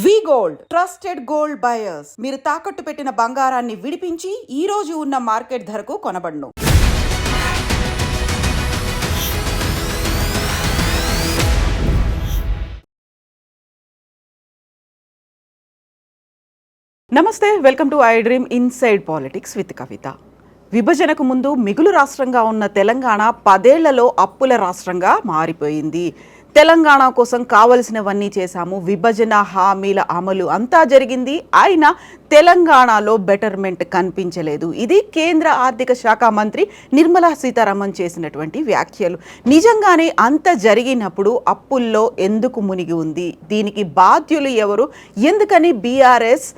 వి gold trusted gold buyers. మీరు తాకట్టు పెట్టిన బంగారాన్ని విడిపించి ఈ రోజు ఉన్న మార్కెట్ ధరకు కొనబడును. నమస్తే, welcome to iDream inside politics with Kavitha. విభజనకు ముందు మిగులు రాష్ట్రంగా ఉన్న తెలంగాణ 10 ఏళ్లలో అప్పుల రాష్ట్రంగా మారిపోయింది. తెలంగాణ కోసం కావలసినవన్నీ చేశాము, విభజన హామీల అమలు అంతా జరిగింది, అయినా తెలంగాణలో బెటర్మెంట్ కనిపించలేదు. ఇది కేంద్ర ఆర్థిక శాఖ మంత్రి నిర్మలా సీతారామన్ చేసినటువంటి వ్యాఖ్యలు. నిజంగానే అంత జరిగినప్పుడు అప్పుల్లో ఎందుకు మునిగి ఉంది? దీనికి బాధ్యులు ఎవరు? ఎందుకని బీఆర్ఎస్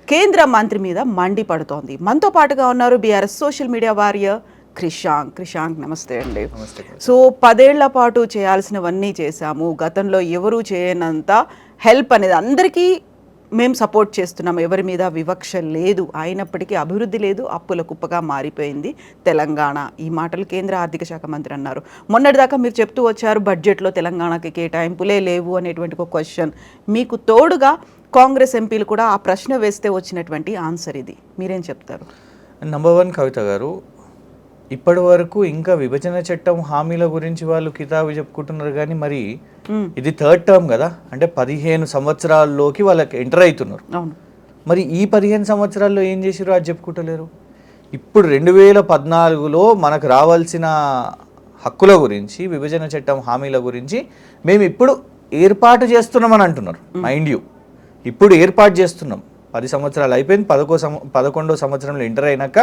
కేంద్ర మంత్రి మీద మండిపడుతోంది? మనతో పాటుగా ఉన్నారు BRS social media warrior Krishank. నమస్తే అండి. సో 10 ఏళ్ల పాటు చేయాల్సినవన్నీ చేశాము, గతంలో ఎవరూ చేయనంత హెల్ప్ అనేది అందరికీ మేము సపోర్ట్ చేస్తున్నాం, ఎవరి మీద వివక్ష లేదు, అయినప్పటికీ అభివృద్ధి లేదు, అప్పుల కుప్పగా మారిపోయింది తెలంగాణ. ఈ మాటలు కేంద్ర ఆర్థిక శాఖ మంత్రి అన్నారు. మొన్నటిదాకా మీరు చెప్తూ వచ్చారు బడ్జెట్లో తెలంగాణకి కేటాయింపులే లేవు అనేటువంటి ఒక క్వశ్చన్. మీకు తోడుగా కాంగ్రెస్ ఎంపీలు కూడా ఆ ప్రశ్న వేస్తే వచ్చినటువంటి ఆన్సర్ ఇది. మీరేం చెప్తారు? నంబర్ 1 కవిత గారు, ఇప్పటి వరకు ఇంకా విభజన చట్టం హామీల గురించి వాళ్ళు కితాబు చెప్పుకుంటున్నారు, కానీ మరి ఇది 3rd టర్మ్ కదా, అంటే 15 సంవత్సరాల్లోకి వాళ్ళకి ఎంటర్ అవుతున్నారు. మరి ఈ 15 సంవత్సరాల్లో ఏం చేసారో అది చెప్పుకుంటలేరు. ఇప్పుడు 2014లో మనకు రావాల్సిన హక్కుల గురించి, విభజన చట్టం హామీల గురించి మేము ఇప్పుడు ఏర్పాటు చేస్తున్నామని అంటున్నారు. మైండ్ యూ, ఇప్పుడు ఏర్పాటు చేస్తున్నాం. 10 సంవత్సరాలు అయిపోయింది, 11వ సంవత్సరంలో ఎంటర్ అయినాక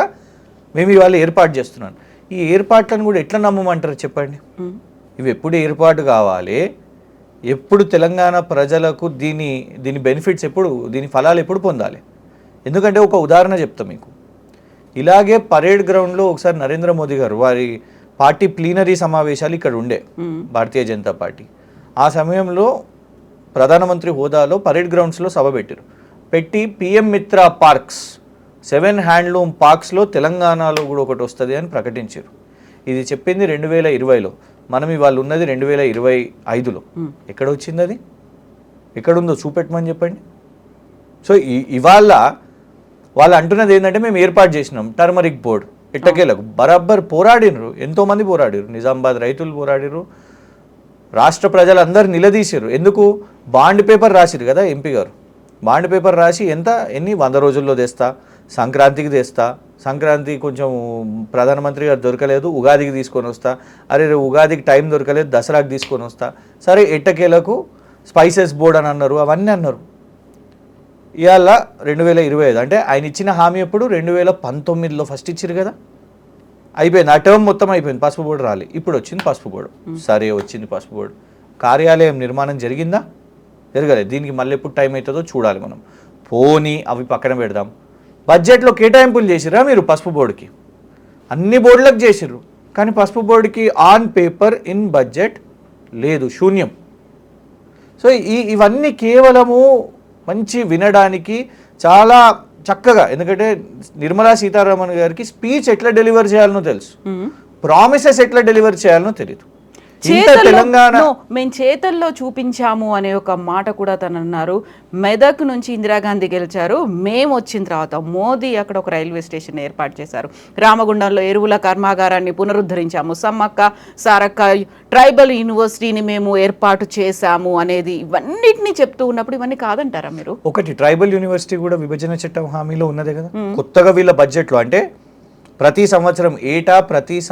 మేము ఇవాళ ఏర్పాటు చేస్తున్నాను. ఈ ఏర్పాట్లను కూడా ఎట్లా నమ్మమంటారు చెప్పండి? ఇవి ఎప్పుడు ఏర్పాటు కావాలి, ఎప్పుడు తెలంగాణ ప్రజలకు దీని బెనిఫిట్స్ ఎప్పుడు, దీని ఫలాలు ఎప్పుడు పొందాలి? ఎందుకంటే ఒక ఉదాహరణ చెప్తాం మీకు. ఇలాగే పరేడ్ గ్రౌండ్లో ఒకసారి నరేంద్ర మోదీ గారు వారి పార్టీ ప్లీనరీ సమావేశాలు ఇక్కడ ఉండే, భారతీయ జనతా పార్టీ. ఆ సమయంలో ప్రధానమంత్రి హోదాలో పరేడ్ గ్రౌండ్స్లో సభ పెట్టి పిఎం మిత్ర పార్క్స్, 7 హ్యాండ్లూమ్ పార్క్స్లో తెలంగాణలో కూడా ఒకటి వస్తుంది అని ప్రకటించారు. ఇది చెప్పింది 2020లో, మనం ఇవాళ ఉన్నది 2025లో. ఎక్కడ వచ్చింది అది? ఎక్కడుందో చూపెట్టమని చెప్పండి. సో ఇవాళ వాళ్ళు అంటున్నది ఏంటంటే మేము ఏర్పాటు చేసినాం టర్మరిక్ బోర్డు. ఎట్టకేలకు బరాబర్ పోరాడినరు, ఎంతోమంది పోరాడిరు. నిజామాబాద్ రైతులు పోరాడిరు, రాష్ట్ర ప్రజలందరూ నిలదీశారు. ఎందుకు? బాండ్ పేపర్ రాసిరు కదా ఎంపీ గారు. బాండ్ పేపర్ రాసి ఎన్ని 100 రోజుల్లో తెస్తా, సంక్రాంతికి తెస్తా, సంక్రాంతి కొంచెం ప్రధానమంత్రి గారు దొరకలేదు, ఉగాదికి తీసుకొని వస్తా, అరే ఉగాదికి టైం దొరకలేదు, దసరాకి తీసుకొని వస్తా. సరే ఎట్టకేలకు స్పైసెస్ బోర్డ్ అని అన్నారు, అవన్నీ అన్నారు. ఇవాళ 2025 అంటే ఆయన ఇచ్చిన హామీ ఎప్పుడు? 2019లో ఫస్ట్ ఇచ్చారు కదా, అయిపోయింది. ఆ టర్మ్ మొత్తం అయిపోయింది, పసుపు బోర్డు రాలి. ఇప్పుడు వచ్చింది పసుపు బోర్డు. సరే వచ్చింది పసుపు బోర్డు, కార్యాలయం నిర్మాణం జరిగిందా? జరగలేదు. దీనికి మళ్ళీ ఎప్పుడు టైం అవుతుందో చూడాలి మనం. పోనీ అవి పక్కన పెడదాం. బడ్జెట్లో కేటాయింపులు చేసిరా మీరు పసుపు బోర్డుకి? అన్ని బోర్డులకు చేసిర్రు, కానీ పసుపు బోర్డుకి ఆన్ పేపర్ ఇన్ బడ్జెట్ లేదు, శూన్యం. సో ఇవన్నీ కేవలము మంచి వినడానికి చాలా చక్కగా, ఎందుకంటే నిర్మలా సీతారామన్ గారికి స్పీచ్ ఎట్లా డెలివర్ చేయాలనో తెలుసు, ప్రామిసెస్ ఎట్లా డెలివర్ చేయాలనో తెలియదు. మేము చేతల్లో చూపించాము అనే ఒక మాట కూడా తను అన్నారు. మెదక్ నుంచి ఇందిరాగాంధీ గెలిచారు, మేము వచ్చిన తర్వాత మోదీ అక్కడ ఒక రైల్వే స్టేషన్ ఏర్పాటు చేశారు, రామగుండంలో ఎరువుల కర్మాగారాన్ని పునరుద్ధరించాము, సమ్మక్క సారక్క ట్రైబల్ యూనివర్సిటీని మేము ఏర్పాటు చేశాము అనేది ఇవన్నిటిని చెప్తూ ఉన్నప్పుడు ఇవన్నీ కాదంటారా మీరు? ఒకటి ట్రైబల్ యూనివర్సిటీ కూడా విభజన చట్టం హామీలో ఉన్నదే కదా. కొత్తగా వీళ్ళ బడ్జెట్లో అంటే ప్రతి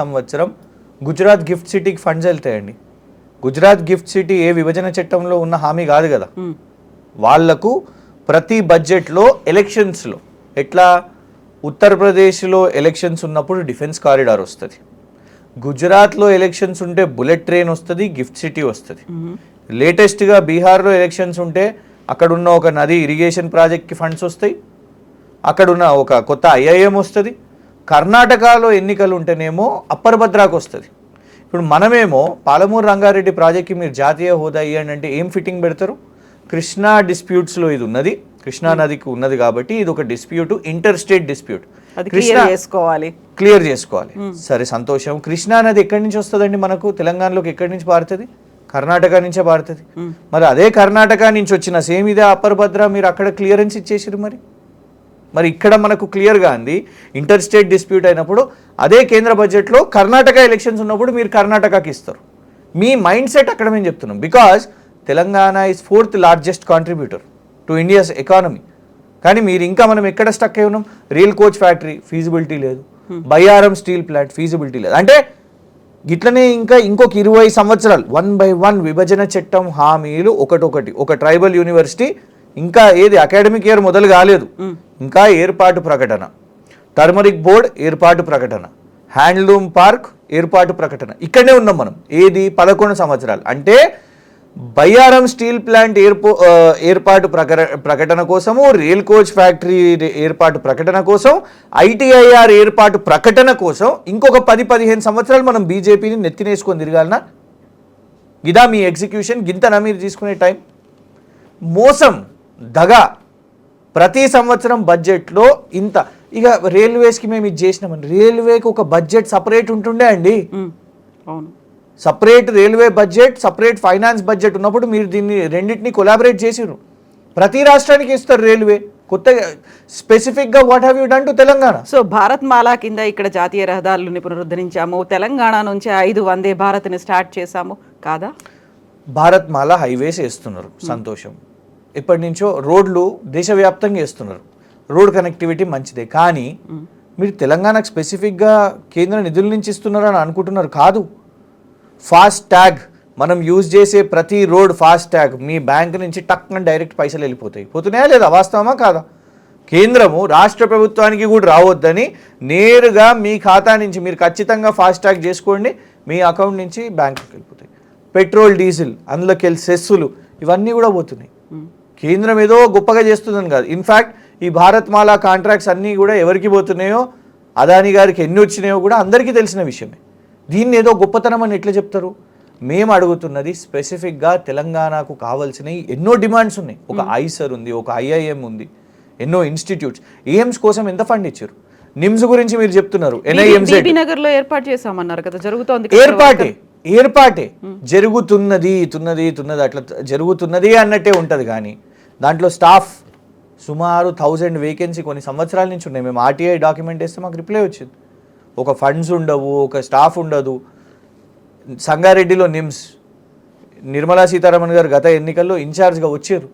సంవత్సరం గుజరాత్ గిఫ్ట్ సిటీకి ఫండ్స్ వెళ్తాయండి. గుజరాత్ గిఫ్ట్ సిటీ ఏ విభజన చట్టంలో ఉన్న హామీ కాదు కదా. వాళ్లకు ప్రతి బడ్జెట్లో ఎలక్షన్స్లో ఎట్లా, ఉత్తరప్రదేశ్లో ఎలక్షన్స్ ఉన్నప్పుడు డిఫెన్స్ కారిడార్ వస్తుంది, గుజరాత్లో ఎలక్షన్స్ ఉంటే బుల్లెట్ ట్రైన్ వస్తుంది, గిఫ్ట్ సిటీ వస్తుంది. లేటెస్ట్గా బీహార్లో ఎలక్షన్స్ ఉంటే అక్కడున్న ఒక నది ఇరిగేషన్ ప్రాజెక్ట్కి ఫండ్స్ వస్తాయి, అక్కడున్న ఒక కొత్త ఐఐఎం వస్తుంది. కర్ణాటకలో ఎన్నికలు ఉంటేనేమో అప్పర్ భద్రాకు వస్తుంది. ఇప్పుడు మనమేమో పాలమూరు రంగారెడ్డి ప్రాజెక్ట్కి మీరు జాతీయ హోదా ఇవ్వండి అంటే ఏం ఫిట్టింగ్ పెడతారు? కృష్ణా డిస్ప్యూట్స్లో ఇది ఉన్నది, కృష్ణా నదికి ఉన్నది కాబట్టి ఇది ఒక dispute, inter state dispute, clear చేసుకోవాలి. సరే సంతోషం. కృష్ణా నది ఎక్కడి నుంచి వస్తుందండి మనకు? తెలంగాణలోకి ఎక్కడి నుంచి పారుతుంది? కర్ణాటక నుంచే పారుతుంది. మరి అదే కర్ణాటక నుంచి వచ్చిన సేమ్ ఇదే అప్పర్ భద్ర మీరు అక్కడ క్లియరెన్స్ ఇచ్చేసారు. మరి ఇక్కడ మనకు క్లియర్గా అంది ఇంటర్ స్టేట్ డిస్ప్యూట్ అయినప్పుడు అదే కేంద్ర బడ్జెట్లో కర్ణాటక ఎలక్షన్స్ ఉన్నప్పుడు మీరు కర్ణాటకకి ఇస్తారు. మీ మైండ్ సెట్ అక్కడ మేము చెప్తున్నాం. Because Telangana is 4th largest contributor to India's economy. కానీ మీరు ఇంకా మనం ఎక్కడ స్టక్ అయి ఉన్నాం? రియల్ కోచ్ ఫ్యాక్టరీ ఫీజిబిలిటీ లేదు, బయ్యారం స్టీల్ ప్లాంట్ ఫీజిబిలిటీ లేదు. అంటే ఇట్లనే ఇంకా ఇంకొక 20 సంవత్సరాలు 1 by 1 విభజన చట్టం హామీలు ఒకటొకటి. ఒక ట్రైబల్ యూనివర్సిటీ ఇంకా ఏది అకాడమిక్ ఇయర్ మొదలు కాలేదు, ఇంకా ఏర్పాటు ప్రకటన. టర్మరిక్ బోర్డ్ ఏర్పాటు ప్రకటన, హ్యాండ్లూమ్ పార్క్ ఏర్పాటు ప్రకటన. ఇక్కడనే ఉన్నాం మనం. ఏది 11 సంవత్సరాలు. అంటే బయ్యారం స్టీల్ ప్లాంట్ ఏర్పాటు ప్రకటన కోసము, రియల్ కోచ్ ఫ్యాక్టరీ ఏర్పాటు ప్రకటన కోసం, ఐటీఐఆర్ ఏర్పాటు ప్రకటన కోసం ఇంకొక 10-15 సంవత్సరాలు మనం బీజేపీని నెత్తినేసుకొని తిరగాలనా? ఇదా మీ ఎగ్జిక్యూషన్? గింతనా మీరు తీసుకునే టైం? మోసం, దగ. ప్రతి సంవత్సరం బడ్జెట్లో ఇంత. ఇక రైల్వేస్కి మేము ఇది చేసినామని, రైల్వేకి ఒక బడ్జెట్ సపరేట్ ఉంటుండే అండి. అవును, separate railway budget, separate finance budget ఉన్నప్పుడు మీరు దీన్ని రెండింటిని కొలాబరేట్ చేసిర్రు. ప్రతి రాష్ట్రానికి ఇస్తారు రైల్వే. కొత్తగా స్పెసిఫిక్గా what have you done to Telangana? So Bharat మాలా కింద ఇక్కడ జాతీయ రహదారులని పునరుద్ధరించాము, తెలంగాణ నుంచి 5 వందే భారత్ని స్టార్ట్ చేశాము కాదా? భారత్ మాలా హైవేస్ వేస్తున్నారు, సంతోషం. ఎప్పటి నుంచో రోడ్లు దేశవ్యాప్తంగా వేస్తున్నారు, రోడ్ కనెక్టివిటీ మంచిదే. కానీ మీరు తెలంగాణకు స్పెసిఫిక్గా కేంద్ర నిధుల నుంచి ఇస్తున్నారని అనుకుంటున్నారు. కాదు. ఫాస్ట్ ట్యాగ్ మనం యూజ్ చేసే ప్రతి రోడ్ ఫాస్ట్ ట్యాగ్ మీ బ్యాంక్ నుంచి టక్కున డైరెక్ట్ పైసలు వెళ్ళిపోతాయి. పోతున్నాయా లేదా? వాస్తవమా కాదా? కేంద్రము రాష్ట్ర ప్రభుత్వానికి కూడా రావద్దని నేరుగా మీ ఖాతా నుంచి మీరు ఖచ్చితంగా ఫాస్ట్ ట్యాగ్ చేసుకోండి, మీ అకౌంట్ నుంచి బ్యాంకుకి వెళ్ళిపోతాయి. పెట్రోల్, డీజిల్, అందులోకి వెళ్ళి సెస్సులు ఇవన్నీ కూడా పోతున్నాయి. కేంద్రం ఏదో గొప్పగా చేస్తుందని కాదు. ఇన్ఫ్యాక్ట్ ఈ భారత్ మాలా కాంట్రాక్ట్స్ అన్నీ కూడా ఎవరికి పోతున్నాయో, అదాని గారికి ఎన్ని వచ్చినాయో కూడా అందరికీ తెలిసిన విషయమే. దీన్ని ఏదో గొప్పతనం అని ఎట్లా చెప్తారు? మేము అడుగుతున్నది స్పెసిఫిక్గా తెలంగాణకు కావాల్సినవి ఎన్నో డిమాండ్స్ ఉన్నాయి. ఒక ఐసర్ ఉంది, ఒక ఐఐఎం ఉంది, ఎన్నో ఇన్స్టిట్యూట్స్. ఎయిమ్స్ కోసం ఎంత ఫండ్ ఇచ్చారు? నిమ్స్ గురించి మీరు చెప్తున్నారు, బీబీ నగర్ లో ఏర్పాటు చేసామన్నారు కదా, జరుగుతోంది. ఏర్పాటే జరుగుతున్నది అట్లా జరుగుతున్నది అన్నట్టే ఉంటుంది. కానీ దాంట్లో స్టాఫ్ సుమారు 1000 వేకెన్సీ కొన్ని సంవత్సరాల నుంచి ఉన్నాయి. మేము ఆర్టీఐ డాక్యుమెంట్ వేస్తే మాకు రిప్లై వచ్చింది. ఒక ఫండ్స్ ఉండవు, ఒక స్టాఫ్ ఉండదు. సంగారెడ్డిలో నిమ్స్ నిర్మలా సీతారామన్ గారు గత ఎన్నికల్లో ఇన్ఛార్జ్గా వచ్చారు.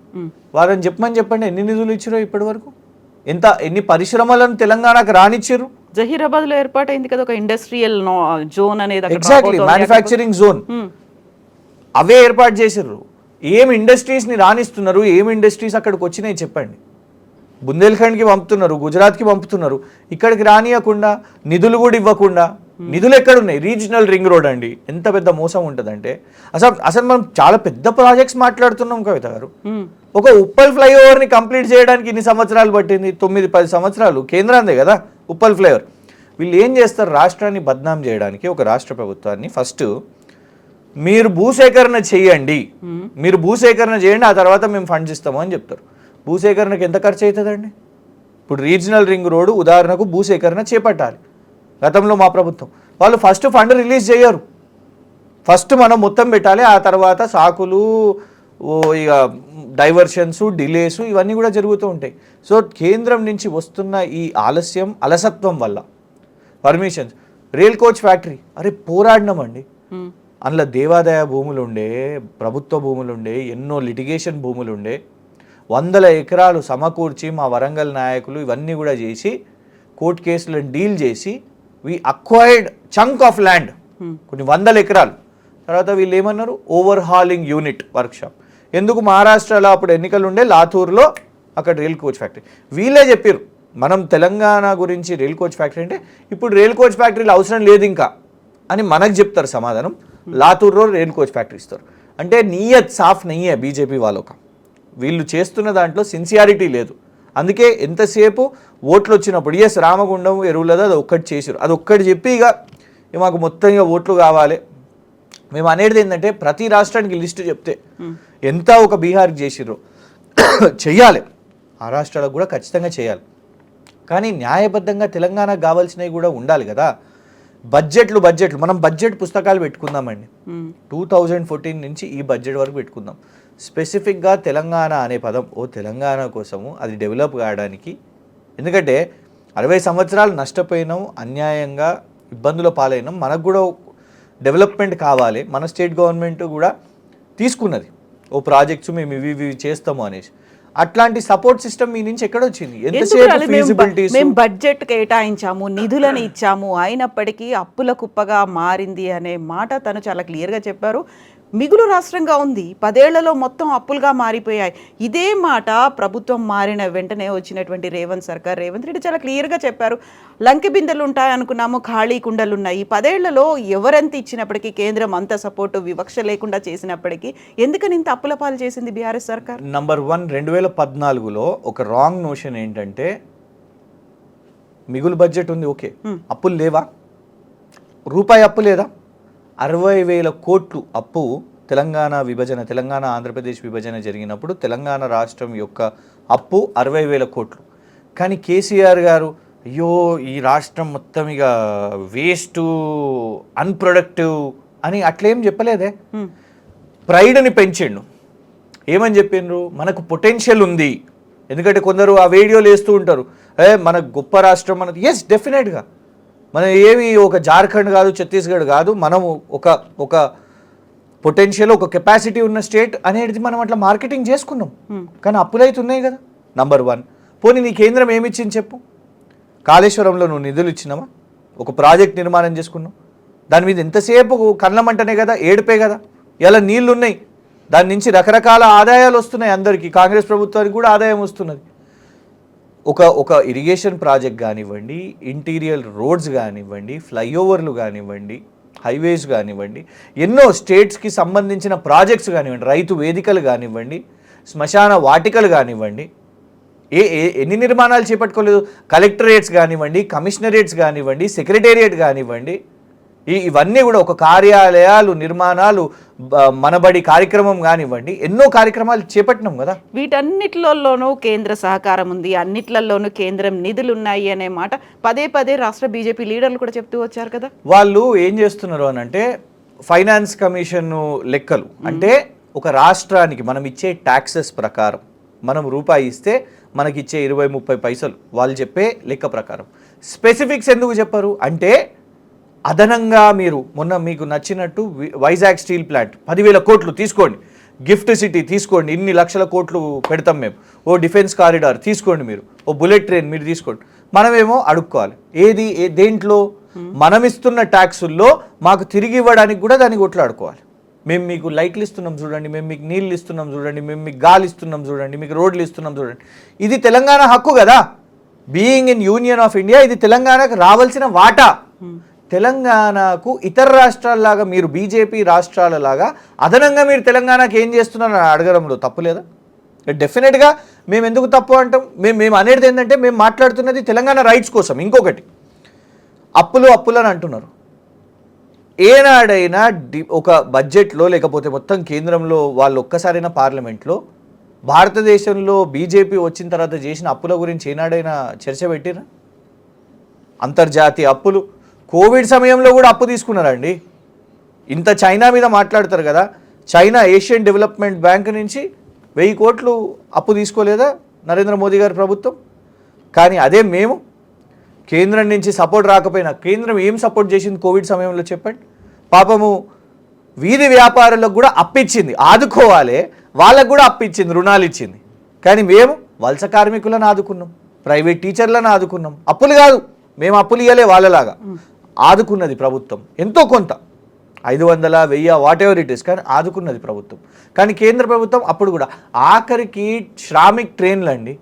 వారని చెప్పండి ఎన్ని నిధులు ఇచ్చారో ఇప్పటి వరకు, ఎన్ని పరిశ్రమలను తెలంగాణకు రానిచ్చారు. జహీరాబాద్ లో ఏర్పాటైంది కదా ఒక ఇండస్ట్రియల్ జోన్ అనేది. ఎగ్జాక్ట్లీ, మ్యానుఫ్యాక్చరింగ్ జోన్ అవే ఏర్పాటు చేశారు. ఏం ఇండస్ట్రీస్ని రాణిస్తున్నారు? ఏం ఇండస్ట్రీస్ అక్కడికి వచ్చినాయి చెప్పండి? బుందేల్ఖండ్కి పంపుతున్నారు, గుజరాత్కి పంపుతున్నారు. ఇక్కడికి రానియకుండా, నిధులు కూడా ఇవ్వకుండా. నిధులు ఎక్కడున్నాయి? రీజనల్ రింగ్ రోడ్ అండి. ఎంత పెద్ద మోసం ఉంటుందంటే అసలు మనం చాలా పెద్ద ప్రాజెక్ట్స్ మాట్లాడుతున్నాం కవిత గారు. ఒక ఉప్పల్ ఫ్లైఓవర్ని కంప్లీట్ చేయడానికి ఇన్ని సంవత్సరాలు పట్టింది, 9-10 సంవత్సరాలు. కేంద్రాందే కదా ఉప్పల్ ఫ్లైఓవర్. వీళ్ళు ఏం చేస్తారు? రాష్ట్రాన్ని బద్నాం చేయడానికి ఒక రాష్ట్ర ప్రభుత్వాన్ని ఫస్ట్ మీరు భూసేకరణ చేయండి, ఆ తర్వాత మేము ఫండ్స్ ఇస్తాము అని చెప్తారు. భూసేకరణకు ఎంత ఖర్చు అవుతుందండి? ఇప్పుడు రీజనల్ రింగ్ రోడ్డు ఉదాహరణకు భూసేకరణ చేపట్టాలి. గతంలో మా ప్రభుత్వం వాళ్ళు ఫస్ట్ ఫండ్ రిలీజ్ చేయరు. ఫస్ట్ మనం మొత్తం పెట్టాలి, ఆ తర్వాత సాకులు, ఇక డైవర్షన్స్, డిలేస్ ఇవన్నీ కూడా జరుగుతూ ఉంటాయి. సో కేంద్రం నుంచి వస్తున్న ఈ ఆలస్యం, అలసత్వం వల్ల పర్మిషన్స్. రియల్ కోచ్ ఫ్యాక్టరీ అరే పోరాడినామండి. అందులో దేవాదాయ భూములు ఉండే, ప్రభుత్వ భూములు ఉండే, ఎన్నో లిటిగేషన్ భూములు ఉండే. 100 ఎకరాలు సమకూర్చి మా వరంగల్ నాయకులు ఇవన్నీ కూడా చేసి కోర్టు కేసులను డీల్ చేసి వి అక్వైర్డ్ చంక్ ఆఫ్ ల్యాండ్, కొన్ని 100 ఎకరాలు. తర్వాత వీళ్ళు ఏమన్నారు? Over hauling unit workshop. ఎందుకు? మహారాష్ట్రలో అప్పుడు ఎన్నికలు ఉండే, లాతూర్లో అక్కడ రైల్ కోచ్ ఫ్యాక్టరీ. వీళ్ళే చెప్పారు మనం తెలంగాణ గురించి రైల్ కోచ్ ఫ్యాక్టరీ అంటే ఇప్పుడు రైల్ కోచ్ ఫ్యాక్టరీలు అవసరం లేదు ఇంకా అని మనకు చెప్తారు సమాధానం. లాతూర్లో రైల్ కోచ్ ఫ్యాక్టరీ ఇస్తారు. అంటే నీయత్ సాఫ్ నయ్యే బీజేపీ వాళ్ళకు. వీళ్ళు చేస్తున్న దాంట్లో సిన్సియారిటీ లేదు. అందుకే ఎంతసేపు ఓట్లు వచ్చినప్పుడు ఎస్ రామగుండం ఎరువులదో అది ఒక్కటి చేసారు, అది ఒక్కటి చెప్పి ఇక మాకు మొత్తంగా ఓట్లు కావాలి. మేము అనేది ఏంటంటే ప్రతి రాష్ట్రానికి లిస్టు చెప్తే ఎంత ఒక బీహార్కి చేసిర్రు చెయ్యాలి, ఆ రాష్ట్రాలకు కూడా ఖచ్చితంగా చేయాలి. కానీ న్యాయబద్ధంగా తెలంగాణకు కావాల్సినవి కూడా ఉండాలి కదా. బడ్జెట్లు మనం బడ్జెట్ పుస్తకాలు పెట్టుకుందామండి. 2014 నుంచి ఈ బడ్జెట్ వరకు పెట్టుకుందాం. స్పెసిఫిక్గా తెలంగాణ అనే పదం తెలంగాణ కోసము అది డెవలప్ కావడానికి, ఎందుకంటే 60 సంవత్సరాలు నష్టపోయినాం, అన్యాయంగా ఇబ్బందుల పాలైనాం, మనకు కూడా డెవలప్మెంట్ కావాలి, మన స్టేట్ గవర్నమెంట్ కూడా తీసుకున్నది ప్రాజెక్ట్స్ మేము ఇవి చేస్తాము అనేసి. అట్లాంటి సపోర్ట్ సిస్టమ్ మీ నుంచి ఎక్కడ వచ్చింది? మేము బడ్జెట్ కేటాయించాము, నిధులను ఇచ్చాము, అయినప్పటికీ అప్పుల కుప్పగా మారింది అనే మాట తను చాలా క్లియర్గా చెప్పారు. మిగులు రాష్ట్రంగా ఉంది, 10 ఏళ్లలో మొత్తం అప్పులుగా మారిపోయాయి. ఇదే మాట ప్రభుత్వం మారిన వెంటనే వచ్చినటువంటి రేవంత్ రెడ్డి చాలా క్లియర్గా చెప్పారు. లంకె బిందెలు ఉంటాయి అనుకున్నాము, ఖాళీ కుండలు ఉన్నాయి. 10 ఏళ్లలో ఎవరెంత ఇచ్చినప్పటికీ, కేంద్రం అంత సపోర్టు వివక్ష లేకుండా చేసినప్పటికీ ఎందుకని ఇంత అప్పుల పాలు చేసింది బీఆర్ఎస్ సర్కార్? నంబర్ 1, 2014లో ఒక రాంగ్ నోషన్ ఏంటంటే మిగులు బడ్జెట్ ఉంది, ఓకే, అప్పులు లేవా, రూపాయి అప్పు లేదా? 60,000 కోట్లు అప్పు తెలంగాణ ఆంధ్రప్రదేశ్ విభజన జరిగినప్పుడు తెలంగాణ రాష్ట్రం యొక్క అప్పు 60,000 కోట్లు. కానీ కేసీఆర్ గారు అయ్యో ఈ రాష్ట్రం మొత్తం ఇక వేస్ట్, అన్ప్రొడక్టివ్ అని అట్లేం చెప్పలేదే. ప్రైడ్ని పెంచిండు. ఏమని చెప్పిండ్రు? మనకు పొటెన్షియల్ ఉంది. ఎందుకంటే కొందరు ఆ వీడియోలు వేస్తూ ఉంటారు, మన గొప్ప రాష్ట్రం మనది. ఎస్, డెఫినెట్గా మనం ఏమి ఒక జార్ఖండ్ కాదు, ఛత్తీస్గఢ్ కాదు, మనము ఒక పొటెన్షియల్, ఒక కెపాసిటీ ఉన్న స్టేట్ అనేది మనం అట్లా మార్కెటింగ్ చేసుకున్నాం. కానీ అప్పులైతే ఉన్నాయి కదా. నంబర్ 1, పోనీ నీ కేంద్రం ఏమిచ్చింది చెప్పు? కాళేశ్వరంలో నువ్వు నిధులు ఇచ్చినావా? ఒక ప్రాజెక్ట్ నిర్మాణం చేసుకున్నావు, దాని మీద ఎంతసేపు కళ్ళమంటనే కదా, ఏడుపే కదా. ఇలా నీళ్లు ఉన్నాయి, దాని నుంచి రకరకాల ఆదాయాలు వస్తున్నాయి అందరికీ, కాంగ్రెస్ ప్రభుత్వానికి కూడా ఆదాయం వస్తున్నది. ఒక ఇరిగేషన్ ప్రాజెక్ట్ కానివ్వండి, ఇంటీరియర్ రోడ్స్ కానివ్వండి, ఫ్లైఓవర్లు కానివ్వండి, హైవేస్ కానివ్వండి, ఎన్నో స్టేట్స్కి సంబంధించిన ప్రాజెక్ట్స్ కానివ్వండి, రైతు వేదికలు కానివ్వండి, శ్మశాన వాటికలు కానివ్వండి, ఎన్ని నిర్మాణాలు చేపట్టుకోలేదు. కలెక్టరేట్స్ కానివ్వండి, కమిషనరేట్స్ కానివ్వండి, సెక్రటేరియట్ కానివ్వండి, ఇవన్నీ కూడా ఒక కార్యాలయాలు, నిర్మాణాలు, మనబడి కార్యక్రమం కానివ్వండి, ఎన్నో కార్యక్రమాలు చేపట్టినాం కదా. వీటన్నిటిలోనూ కేంద్ర సహకారం ఉంది, అన్నిట్లలోనూ కేంద్రం నిధులు ఉన్నాయి అనే మాట పదే రాష్ట్ర బీజేపీ లీడర్లు కూడా చెప్తూ వచ్చారు కదా. వాళ్ళు ఏం చేస్తున్నారు అని అంటే, ఫైనాన్స్ కమిషన్ లెక్కలు అంటే ఒక రాష్ట్రానికి మనం ఇచ్చే ట్యాక్సెస్ ప్రకారం, మనం రూపాయి ఇస్తే మనకి ఇచ్చే 20-30 పైసలు వాళ్ళు చెప్పే లెక్క ప్రకారం. స్పెసిఫిక్స్ ఎందుకు చెప్పరు అంటే, అదనంగా మీరు మొన్న మీకు నచ్చినట్టు వైజాగ్ స్టీల్ ప్లాంట్ 10,000 కోట్లు తీసుకోండి, గిఫ్ట్ సిటీ తీసుకోండి, ఇన్ని లక్షల కోట్లు పెడతాం మేము, డిఫెన్స్ కారిడార్ తీసుకోండి, మీరు బుల్లెట్ ట్రైన్ మీరు తీసుకోండి. మనమేమో అడుక్కోవాలి. దేంట్లో? మనం ఇస్తున్న ట్యాక్సుల్లో మాకు తిరిగి ఇవ్వడానికి కూడా దాన్ని కొట్లాడుకోవాలి. మేము మీకు లైట్లు ఇస్తున్నాం చూడండి, మేము మీకు నీళ్ళు ఇస్తున్నాం చూడండి, మేము మీకు గాలి ఇస్తున్నాం చూడండి, మీకు రోడ్లు ఇస్తున్నాం చూడండి. ఇది తెలంగాణ హక్కు కదా. Being in union of India, ఇది తెలంగాణకు రావాల్సిన వాటా. తెలంగాణకు ఇతర రాష్ట్రాలలాగా, మీరు బీజేపీ రాష్ట్రాలలాగా అదనంగా మీరు తెలంగాణకు ఏం చేస్తున్నారని అడగడంలో తప్పు లేదా? డెఫినెట్గా మేము ఎందుకు తప్పు అంటాం? మేము అనేది ఏంటంటే, మేము మాట్లాడుతున్నది తెలంగాణ రైట్స్ కోసం. ఇంకొకటి, అప్పులు అని అంటున్నారు. ఏనాడైనా ఒక బడ్జెట్లో లేకపోతే మొత్తం కేంద్రంలో వాళ్ళు ఒక్కసారైనా పార్లమెంట్లో భారతదేశంలో బీజేపీ వచ్చిన తర్వాత చేసిన అప్పుల గురించి ఏనాడైనా చర్చ పెట్టిరా? అంతర్జాతీయ అప్పులు, కోవిడ్ సమయంలో కూడా అప్పు తీసుకున్నారండి. ఇంత చైనా మీద మాట్లాడతారు కదా, చైనా ఏషియన్ డెవలప్మెంట్ బ్యాంక్ నుంచి 1000 కోట్లు అప్పు తీసుకోలేదా నరేంద్ర మోదీ గారి ప్రభుత్వం? కానీ అదే మేము కేంద్రం నుంచి సపోర్ట్ రాకపోయినా, కేంద్రం ఏం సపోర్ట్ చేసింది కోవిడ్ సమయంలో చెప్పండి? పాపము వీధి వ్యాపారులకు కూడా అప్పిచ్చింది, ఆదుకోవాలి, వాళ్ళకు కూడా అప్పిచ్చింది, రుణాలు ఇచ్చింది. కానీ మేము వలస కార్మికులను ఆదుకున్నాం, ప్రైవేట్ టీచర్లను ఆదుకున్నాం. అప్పులు కాదు, మేము అప్పులు ఇవ్వలే, వాళ్ళలాగా ఆదుకున్నది ప్రభుత్వం. ఎంతో కొంత 500, 1000 వాట్ ఎవర్ ఇట్ ఇస్, కానీ ఆదుకున్నది ప్రభుత్వం. కానీ కేంద్ర ప్రభుత్వం అప్పుడు కూడా ఆఖరికి శ్రామిక్ ట్రైన్లు అండి,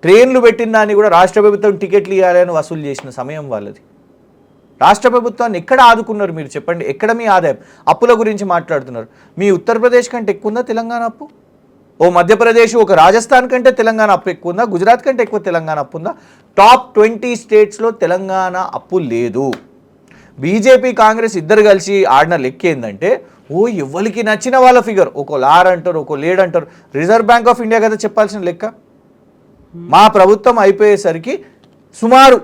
ట్రైన్లు పెట్టిన దాన్ని కూడా రాష్ట్ర ప్రభుత్వం టికెట్లు ఇవ్వాలని వసూలు చేసిన సమయం వాళ్ళది. రాష్ట్ర ప్రభుత్వాన్ని ఎక్కడ ఆదుకున్నారు మీరు చెప్పండి? ఎక్కడ మీ ఆదాయం? అప్పుల గురించి మాట్లాడుతున్నారు. మీ ఉత్తరప్రదేశ్ కంటే ఎక్కువ ఉందా తెలంగాణ అప్పు? మధ్యప్రదేశ్, ఒక రాజస్థాన్ కంటే తెలంగాణ అప్పు ఎక్కువ ఉందా? గుజరాత్ కంటే ఎక్కువ తెలంగాణ అప్పు ఉందా? టాప్ 20 స్టేట్స్లో తెలంగాణ అప్పు లేదు. బీజేపీ కాంగ్రెస్ ఇద్దరు కలిసి ఆడిన లెక్క ఏంటంటే, ఎవరికి నచ్చిన వాళ్ళ ఫిగర్, ఒక లార్ అంటారు, ఒక లేడ్ అంటారు. రిజర్వ్ బ్యాంక్ ఆఫ్ ఇండియా కదా చెప్పాల్సిన లెక్క. మా ప్రభుత్వం అయిపోయేసరికి సుమారు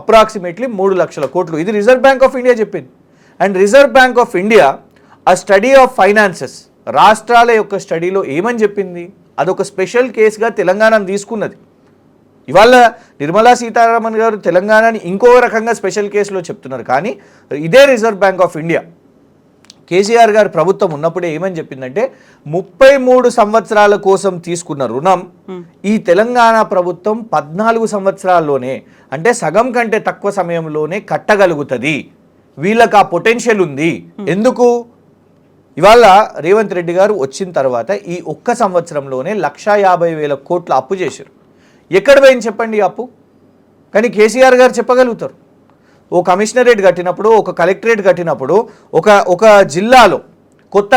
అప్రాక్సిమేట్లీ 3 లక్షల కోట్లు. ఇది రిజర్వ్ బ్యాంక్ ఆఫ్ ఇండియా చెప్పింది. And reserve bank of India ఆ స్టడీ ఆఫ్ ఫైనాన్సెస్, రాష్ట్రాల యొక్క స్టడీలో ఏమని చెప్పింది, అదొక స్పెషల్ కేసుగా తెలంగాణను తీసుకున్నది. ఇవాళ నిర్మలా సీతారామన్ గారు తెలంగాణని ఇంకో రకంగా స్పెషల్ కేసులో చెప్తున్నారు. కానీ ఇదే reserve bank of India KCR గారు ప్రభుత్వం ఉన్నప్పుడే ఏమని చెప్పిందంటే 33 సంవత్సరాల కోసం తీసుకున్న రుణం ఈ తెలంగాణ ప్రభుత్వం 14 సంవత్సరాల్లోనే, అంటే సగం కంటే తక్కువ సమయంలోనే కట్టగలుగుతుంది. వీళ్ళకి ఆ పొటెన్షియల్ ఉంది. ఎందుకు? ఇవాళ రేవంత్ రెడ్డి గారు వచ్చిన తర్వాత ఈ ఒక్క సంవత్సరంలోనే 1,50,000 కోట్ల అప్పు చేశారు. ఎక్కడ పోయింది చెప్పండి ఈ అప్పు? కానీ కేసీఆర్ గారు చెప్పగలుగుతారు. ఓ కమిషనరేట్ కట్టినప్పుడు, ఒక కలెక్టరేట్ కట్టినప్పుడు, ఒక జిల్లాలో కొత్త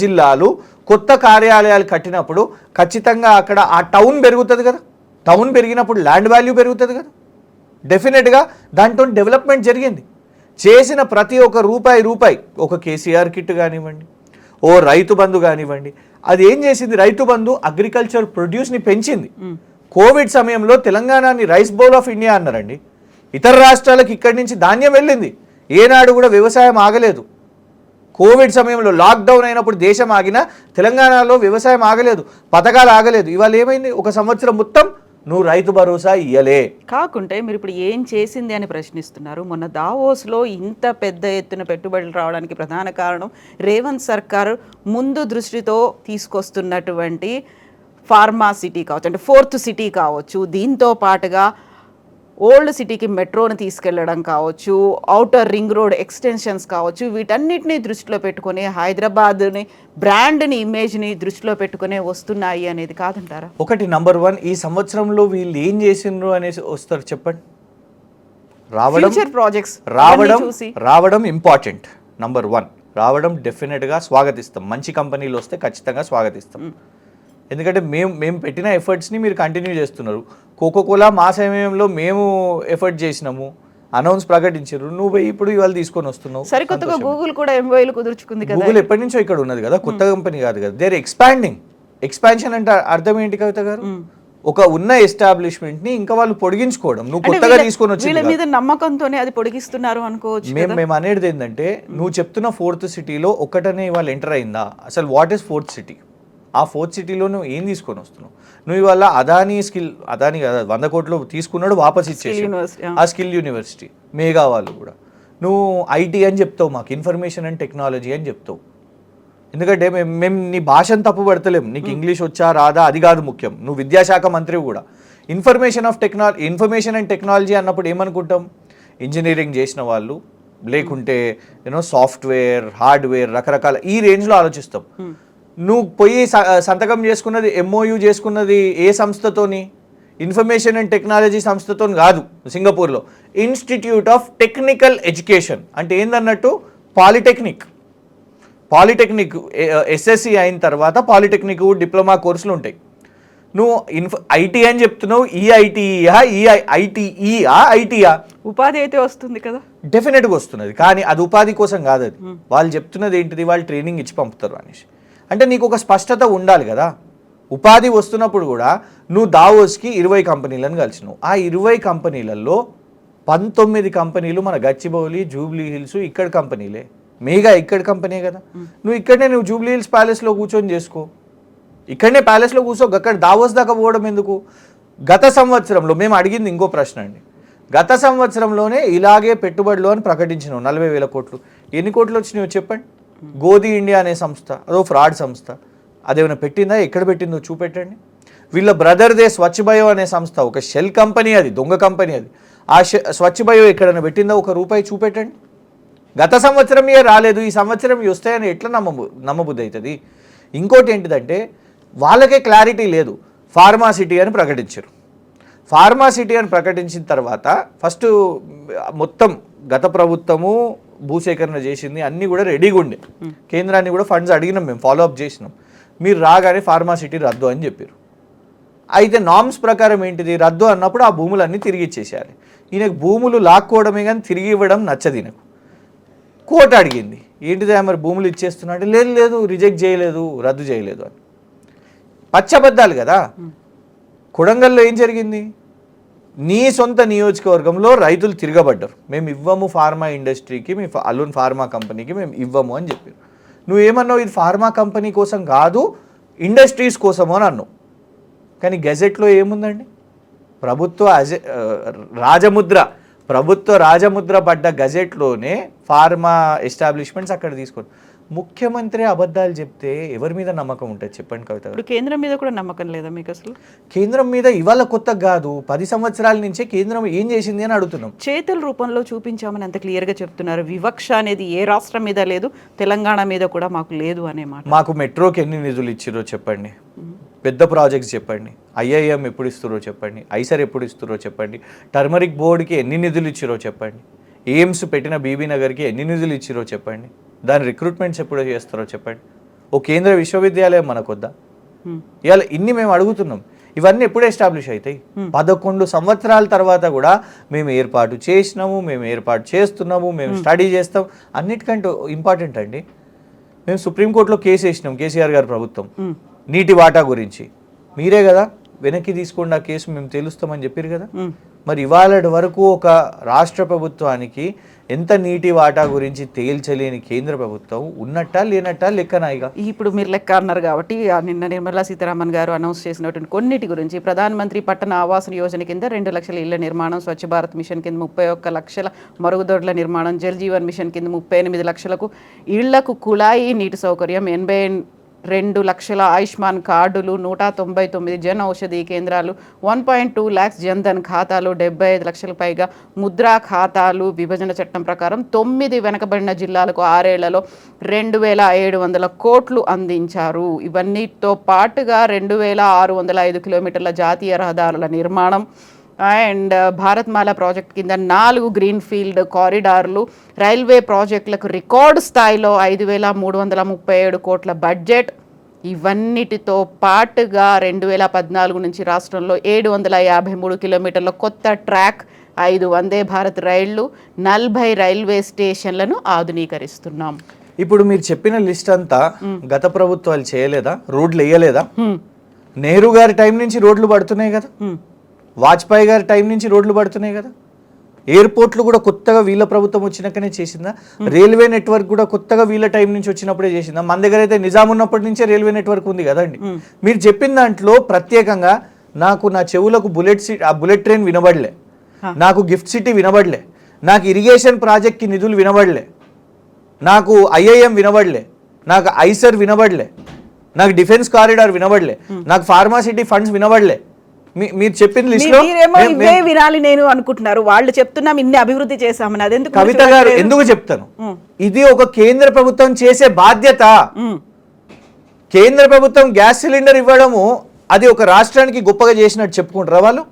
జిల్లాలు కొత్త కార్యాలయాలు కట్టినప్పుడు ఖచ్చితంగా అక్కడ ఆ టౌన్ పెరుగుతుంది కదా. టౌన్ పెరిగినప్పుడు ల్యాండ్ వాల్యూ పెరుగుతుంది కదా. డెఫినెట్గా దాంట్లో డెవలప్మెంట్ జరిగింది. చేసిన ప్రతి ఒక్క రూపాయి ఒక కేసీఆర్ కిట్ కానివ్వండి, ఓ రైతు బంధు కానివ్వండి, అది ఏం చేసింది? రైతు బంధు అగ్రికల్చర్ ప్రొడ్యూస్ని పెంచింది. కోవిడ్ సమయంలో తెలంగాణని రైస్ బౌల్ ఆఫ్ ఇండియా అన్నారండి. ఇతర రాష్ట్రాలకు ఇక్కడి నుంచి ధాన్యం వెళ్ళింది. ఏనాడు కూడా వ్యవసాయం ఆగలేదు. కోవిడ్ సమయంలో లాక్డౌన్ అయినప్పుడు దేశం ఆగినా తెలంగాణలో వ్యవసాయం ఆగలేదు, పథకాలు ఆగలేదు. ఇవాళ ఏమైంది? ఒక సంవత్సరం మొత్తం నువ్వు రైతు భరోసా ఇయ్యలే. కాకుంటే మీరు ఇప్పుడు ఏం చేసింది అని ప్రశ్నిస్తున్నారు. మొన్న దావోస్లో ఇంత పెద్ద ఎత్తున పెట్టుబడులు రావడానికి ప్రధాన కారణం రేవంత్ సర్కారు ముందు దృష్టితో తీసుకొస్తున్నటువంటి ఫార్మా సిటీ కావచ్చు, అంటే 4th సిటీ కావచ్చు, దీంతో పాటుగా ఓల్డ్ సిటీకి మెట్రోని తీసుకెళ్లడం కావచ్చు, ఔటర్ రింగ్ రోడ్ ఎక్స్టెన్షన్స్ కావచ్చు, వీటన్నిటిని దృష్టిలో పెట్టుకుని హైదరాబాద్ని బ్రాండ్ని ఇమేజ్ని దృష్టిలో పెట్టుకునే వస్తున్నాయి అనేది కాదంటారా? ఒకటి నంబర్ 1, ఈ సంవత్సరంలో వీళ్ళు ఏం చేసిండ్రు అనేసి వస్తారు చెప్పండి. ప్రాజెక్ట్స్ రావడం ఇంపార్టెంట్. నంబర్ 1 రావడం డెఫినెట్గా స్వాగతిస్తాం. మంచి కంపెనీలు వస్తే ఖచ్చితంగా స్వాగతిస్తాం. ఎందుకంటే మేము పెట్టిన ఎఫర్ట్స్ని మీరు కంటిన్యూ చేస్తున్నారు. కోకోకోలా మా సమయంలో మేము ఎఫర్ట్ చేసినాము, అనౌన్స్ ప్రకటించారు, నువ్వు ఇప్పుడు ఇవాళ తీసుకొని వస్తున్నావు. సరికొత్తగా గూగుల్ కూడా ఎంఓయూలు కుదుర్చుకుంది కదా. గూగుల్ ఎప్పటి నుంచో ఇక్కడ ఉన్నది కదా, కొత్త కంపెనీ కాదు కదా. దేర్ ఎక్స్పాన్షన్ అంటే అర్థం ఏంటి కవిత గారు? ఒక ఉన్న ఎస్టాబ్లిష్మెంట్ ని ఇంకా వాళ్ళు పొడిగించుకోవడం. నువ్వు కొత్తగా తీసుకొని వచ్చి వీళ్ళ మీద నమ్మకంతోనే అది పొడిగిస్తున్నారు అనుకోవచ్చు. మేము అనేది ఏంటంటే, నువ్వు చెప్తున్న 4th సిటీలో ఒక్కటనే ఇవాళ ఎంటర్ అయిందా? అసలు వాట్ ఈస్ 4th సిటీ? ఆ 4th సిటీలో నువ్వు ఏం తీసుకొని వస్తున్నావు? నువ్వు ఇవాళ అదానీ కదా 100 కోట్లు తీసుకున్నాడు, వాపస్ ఇచ్చేసి ఆ స్కిల్ యూనివర్సిటీ మేఘా వాళ్ళు కూడా. నువ్వు ఐటీ అని చెప్తావు, మాకు ఇన్ఫర్మేషన్ అండ్ టెక్నాలజీ అని చెప్తావు. ఎందుకంటే మేము నీ భాషను తప్పు పడతలేం, నీకు ఇంగ్లీష్ వచ్చా రాదా అది కాదు ముఖ్యం. నువ్వు విద్యాశాఖ మంత్రి కూడా. ఇన్ఫర్మేషన్ అండ్ టెక్నాలజీ అన్నప్పుడు ఏమనుకుంటాం? ఇంజనీరింగ్ చేసిన వాళ్ళు, లేకుంటే సాఫ్ట్వేర్, హార్డ్వేర్, రకరకాల ఈ రేంజ్లో ఆలోచిస్తాం. నువ్వు పోయి సంతకం చేసుకున్నది, ఎంఓయూ చేసుకున్నది ఏ సంస్థతోని? ఇన్ఫర్మేషన్ అండ్ టెక్నాలజీ సంస్థతో కాదు, సింగపూర్లో ఇన్స్టిట్యూట్ ఆఫ్ టెక్నికల్ ఎడ్యుకేషన్. అంటే ఏందన్నట్టు పాలిటెక్నిక్ ఎస్ఎస్సి అయిన తర్వాత పాలిటెక్నిక్ డిప్లొమా కోర్సులు ఉంటాయి. నువ్వు ఐటీ అని చెప్తున్నావు, ఐటీయా ఉపాధి అయితే వస్తుంది కదా, డెఫినెట్గా వస్తున్నది. కానీ అది ఉపాధి కోసం కాదు. అది వాళ్ళు చెప్తున్నది ఏంటిది? వాళ్ళు ట్రైనింగ్ ఇచ్చి పంపుతారు అనేసి. అంటే నీకు ఒక స్పష్టత ఉండాలి కదా. ఉపాధి వస్తున్నప్పుడు కూడా నువ్వు దావోస్కి 20 కంపెనీలను కలిసినావు. ఆ 20 కంపెనీలలో 19 కంపెనీలు మన గచ్చిబౌలి, జూబ్లీ హిల్స్ ఇక్కడ కంపెనీలే. మేఘా ఇక్కడ కంపెనీ కదా. నువ్వు జూబ్లీ హిల్స్ ప్యాలెస్లో కూర్చొని చేసుకో, ఇక్కడనే ప్యాలెస్లో కూర్చో. అక్కడ దావోస్ దాకా పోవడం ఎందుకు? గత సంవత్సరంలో మేము అడిగింది ఇంకో ప్రశ్న అండి. గత సంవత్సరంలోనే ఇలాగే పెట్టుబడులు అని ప్రకటించినావు 40,000 కోట్లు. ఎన్ని కోట్లు వచ్చినాయో చెప్పండి. గోధి ఇండియా అనే సంస్థ, అదో ఫ్రాడ్ సంస్థ. అదేమైనా పెట్టిందా? ఎక్కడ పెట్టిందో చూపెట్టండి. వీళ్ళ బ్రదర్దే స్వచ్ఛ బయో అనే సంస్థ, ఒక షెల్ కంపెనీ, అది దొంగ కంపెనీ. అది ఆ స్వచ్ఛ బయో ఎక్కడైనా పెట్టిందా? ₹1 చూపెట్టండి. గత సంవత్సరం రాలేదు, ఈ సంవత్సరం వస్తాయని ఎట్లా నమ్మబుద్ధి అవుతుంది? ఇంకోటి ఏంటిదంటే, వాళ్ళకే క్లారిటీ లేదు. ఫార్మా సిటీ అని ప్రకటించారు. ఫార్మా సిటీ అని ప్రకటించిన తర్వాత ఫస్ట్ మొత్తం గత ప్రభుత్వము భూసేకరణ చేసింది, అన్నీ కూడా రెడీగా ఉండే. కేంద్రాన్ని కూడా ఫండ్స్ అడిగినాం, మేము ఫాలోఅప్ చేసినాం. మీరు రాగానే ఫార్మా సిటీ రద్దు అని చెప్పారు. అయితే నామ్స్ ప్రకారం ఏంటిది? రద్దు అన్నప్పుడు ఆ భూములన్నీ తిరిగి ఇచ్చేసేయాలి. ఈయనకు భూములు లాక్కోవడమే కానీ తిరిగి ఇవ్వడం నచ్చదు. ఈయనకు కోర్టు అడిగింది, ఏంటిదే మరి భూములు ఇచ్చేస్తున్నాడు? లేదు రిజెక్ట్ చేయలేదు, రద్దు చేయలేదు అని. పచ్చబద్దాలు కదా. కొడంగల్లో ఏం జరిగింది? నీ సొంత నియోజకవర్గంలో రైతులు తిరగబడ్డారు, మేము ఇవ్వము ఫార్మా ఇండస్ట్రీకి, మీ అలూన్ ఫార్మా కంపెనీకి మేము ఇవ్వము అని చెప్పారు. నువ్వేమన్నావు, ఇది ఫార్మా కంపెనీ కోసం కాదు ఇండస్ట్రీస్ కోసము అని అన్నావు. కానీ గెజెట్లో ఏముందండి, ప్రభుత్వ రాజముద్ర పడ్డ గజెట్లోనే ఫార్మా ఎస్టాబ్లిష్మెంట్స్ అక్కడ తీసుకోండి. ముఖ్యమంత్రి అబద్ధాలు చెప్తే ఎవరి మీద నమ్మకం ఉంటుంది చెప్పండి కవిత? ఇప్పుడు కేంద్రం మీద కూడా నమ్మకం లేదా మీకు అసలు? కేంద్రం మీద ఇవాళ కొత్త కాదు, 10 సంవత్సరాల నుంచే కేంద్రం ఏం చేసింది అని అడుగుతున్నాం. చేతుల రూపంలో చూపించామని అంత క్లియర్గా చెప్తున్నారు. వివక్ష అనేది ఏ రాష్ట్రం మీద లేదు, తెలంగాణ మీద కూడా మాకు లేదు అనే మాట. మాకు మెట్రోకి ఎన్ని నిధులు ఇచ్చిరో చెప్పండి, పెద్ద ప్రాజెక్ట్స్ చెప్పండి, ఐఐఎం ఎప్పుడు ఇస్తారో చెప్పండి, ఐసర్ ఎప్పుడు ఇస్తారో చెప్పండి, టర్మరిక్ బోర్డుకి ఎన్ని నిధులు ఇచ్చిరో చెప్పండి, ఎయిమ్స్ పెట్టిన బీబీ నగర్కి ఎన్ని నిధులు ఇచ్చిరో చెప్పండి, దాని రిక్రూట్మెంట్స్ ఎప్పుడు చేస్తారో చెప్పండి. ఓ కేంద్ర విశ్వవిద్యాలయం మనకొద్దా? ఇవాళ ఇన్ని మేము అడుగుతున్నాం. ఇవన్నీ ఎప్పుడు ఎస్టాబ్లిష్ అవుతాయి? 11 సంవత్సరాల తర్వాత కూడా మేము ఏర్పాటు చేసినాము, మేము ఏర్పాటు చేస్తున్నాము, మేము స్టడీ చేస్తాం. అన్నిటికంటే ఇంపార్టెంట్ అండి, మేము సుప్రీంకోర్టులో కేసు వేసినాం, కేసీఆర్ గారి ప్రభుత్వం నీటి వాటా గురించి. మీరే కదా వెనక్కి తీసుకోండి ఆ కేసు, మేము తెలుస్తామని చెప్పారు కదా. మరి ఇవాళ వరకు ఒక రాష్ట్ర ప్రభుత్వానికి ఎంత నీటి వాటా గురించి తేల్చలేని కేంద్ర ప్రభుత్వం ఉన్నట్టా లేనట్టా లెక్కనాయిగా? ఇప్పుడు మీరు లెక్క అన్నారు కాబట్టి నిన్న నిర్మలా సీతారామన్ గారు అనౌన్స్ చేసినటువంటి కొన్నిటి గురించి, ప్రధానమంత్రి పట్టణ ఆవాస్ యోజన కింద 2 లక్షల ఇళ్ల నిర్మాణం, స్వచ్ఛ భారత్ మిషన్ కింద 31 లక్షల మరుగుదొడ్ల నిర్మాణం, జల్ జీవన్ మిషన్ కింద 38 లక్షలకు ఇళ్లకు కుళాయి నీటి సౌకర్యం, 82 లక్షల ఆయుష్మాన్ కార్డులు, 199 జన్ ఔషధి కేంద్రాలు, 1.2 lakhs జన్ధన్ ఖాతాలు, 75 లక్షల పైగా ముద్రా ఖాతాలు. విభజన చట్టం ప్రకారం 9 వెనకబడిన జిల్లాలకు 6 ఏళ్లలో 2,700 కోట్లు అందించారు. ఇవన్నీతో పాటుగా 2,605 కిలోమీటర్ల జాతీయ రహదారుల నిర్మాణం అండ్ భారత్మాల ప్రాజెక్ట్ కింద 4 గ్రీన్ ఫీల్డ్ కారిడార్లు, రైల్వే ప్రాజెక్టులకు రికార్డు స్థాయిలో 5,337 కోట్ల బడ్జెట్. ఇవన్నిటితో పాటుగా 2014 నుంచి రాష్ట్రంలో 753 కిలోమీటర్ల కొత్త ట్రాక్, 5 వందే భారత్ రైళ్లు, 40 రైల్వే స్టేషన్లను ఆధునీకరిస్తున్నాం. ఇప్పుడు మీరు చెప్పిన లిస్ట్ అంతా గత ప్రభుత్వాలు చేయలేదా? రోడ్లు వేయలేదా? నెహ్రూ గారి టైం నుంచి రోడ్లు పడుతున్నాయి కదా, వాజ్పేయి గారి టైం నుంచి రోడ్లు పడుతున్నాయి కదా, ఎయిర్పోర్ట్లు కూడా కొత్తగా వీళ్ళ ప్రభుత్వం వచ్చినాకనే చేసిందా? రైల్వే నెట్వర్క్ కూడా కొత్తగా వీళ్ళ టైం నుంచి వచ్చినప్పుడే చేసిందా? మన దగ్గర అయితే నిజాం ఉన్నప్పటి నుంచే రైల్వే నెట్వర్క్ ఉంది కదండి. మీరు చెప్పిన దాంట్లో ప్రత్యేకంగా నాకు నా చెవులకు బుల్లెట్ ట్రైన్ వినబడలే, నాకు గిఫ్ట్ సిటీ వినబడలే, నాకు ఇరిగేషన్ ప్రాజెక్ట్కి నిధులు వినబడలే, నాకు ఐఐఎం వినబడలే, నాకు ఐసర్ వినబడలే, నాకు డిఫెన్స్ కారిడార్ వినబడలే, నాకు ఫార్మాసిటీ ఫండ్స్ వినబడలే. మీరు చెప్పిన లిస్ట్ లో వినాలి నేను అనుకుంటున్నారు, వాళ్ళు చెప్తున్నాం ఇన్ని అభివృద్ధి చేశామని. అది ఎందుకు కవిత గారు ఎందుకు చెప్తాను, ఇది ఒక కేంద్ర ప్రభుత్వం చేసే బాధ్యత. కేంద్ర ప్రభుత్వం గ్యాస్ సిలిండర్ ఇవ్వడము అది ఒక రాష్ట్రానికి గొప్పగా చేసినట్టు చెప్పుకుంటారా వాళ్ళు?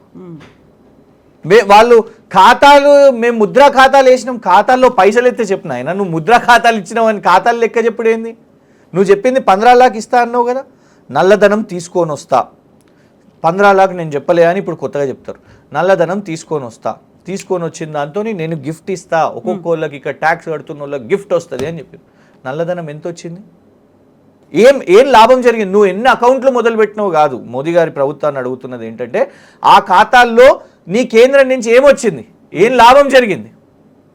వాళ్ళు ఖాతాలు, మేము ముద్రా ఖాతాలు వేసినాం, ఖాతాల్లో పైసలు ఎత్తే చెప్పిన ఆయన, నువ్వు ముద్రా ఖాతాలు ఇచ్చినావు అని ఖాతాలు లెక్క చెప్పుడు ఏంది? నువ్వు చెప్పింది 15 లాక్ ఇస్తా అన్నావు కదా, నల్లధనం తీసుకొని వస్తా. 15 లాక్ నేను చెప్పలే అని ఇప్పుడు కొత్తగా చెప్తారు. నల్లధనం తీసుకొని వచ్చిన దాంతో నేను గిఫ్ట్ ఇస్తా, ఒక్కొక్కళ్ళకి ఇక్కడ ట్యాక్స్ కడుతున్న వాళ్ళకి గిఫ్ట్ వస్తుంది అని చెప్పారు. నల్లధనం ఎంత వచ్చింది? ఏం లాభం జరిగింది? నువ్వు ఎన్ని అకౌంట్లు మొదలు పెట్టినావు కాదు, మోదీ గారి ప్రభుత్వాన్ని అడుగుతున్నది ఏంటంటే ఆ ఖాతాల్లో నీ కేంద్రం నుంచి ఏమొచ్చింది, ఏం లాభం జరిగింది,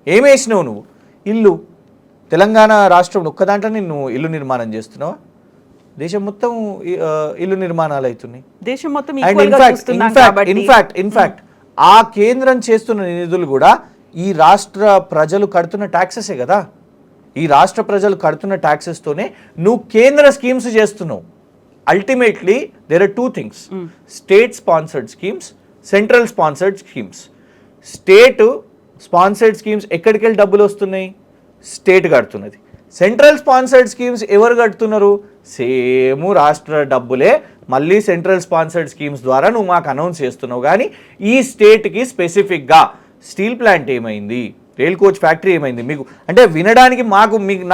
ఏమేసినావు నువ్వు? ఇల్లు తెలంగాణ రాష్ట్రం ఒక్క దాంట్లో నువ్వు ఇల్లు నిర్మాణం చేస్తున్నావా? దేశం మొత్తం ఇల్లు నిర్మాణాలు అవుతున్నాయి. దేశం మొత్తం ఇన్ఫాక్ట్ ఆ కేంద్రం చేస్తున్న నిధులు కూడా ఈ రాష్ట్ర ప్రజలు కడుతున్న ట్యాక్సెసే కదా. ఈ రాష్ట్ర ప్రజలు కడుతున్న ట్యాక్సెస్తోనే నువ్వు కేంద్ర స్కీమ్స్ చేస్తున్నావు. Ultimately there are 2 things, state sponsored schemes, central sponsored schemes. State sponsored schemes ఎక్కడికి వెళ్ళి డబ్బులు వస్తున్నాయి? స్టేట్ కడుతున్నది. సెంట్రల్ స్పాన్సర్డ్ స్కీమ్స్ ఎవరు కడుతున్నారు? సేమ్ రాష్ట్ర డబ్బులే మళ్ళీ సెంట్రల్ స్పాన్సర్డ్ స్కీమ్స్ ద్వారా నువ్వు మాకు అనౌన్స్ చేస్తున్నావు. కానీ ఈ స్టేట్కి స్పెసిఫిక్గా స్టీల్ ప్లాంట్ ఏమైంది, రైల్ కోచ్ ఫ్యాక్టరీ ఏమైంది మీకు అంటే వినడానికి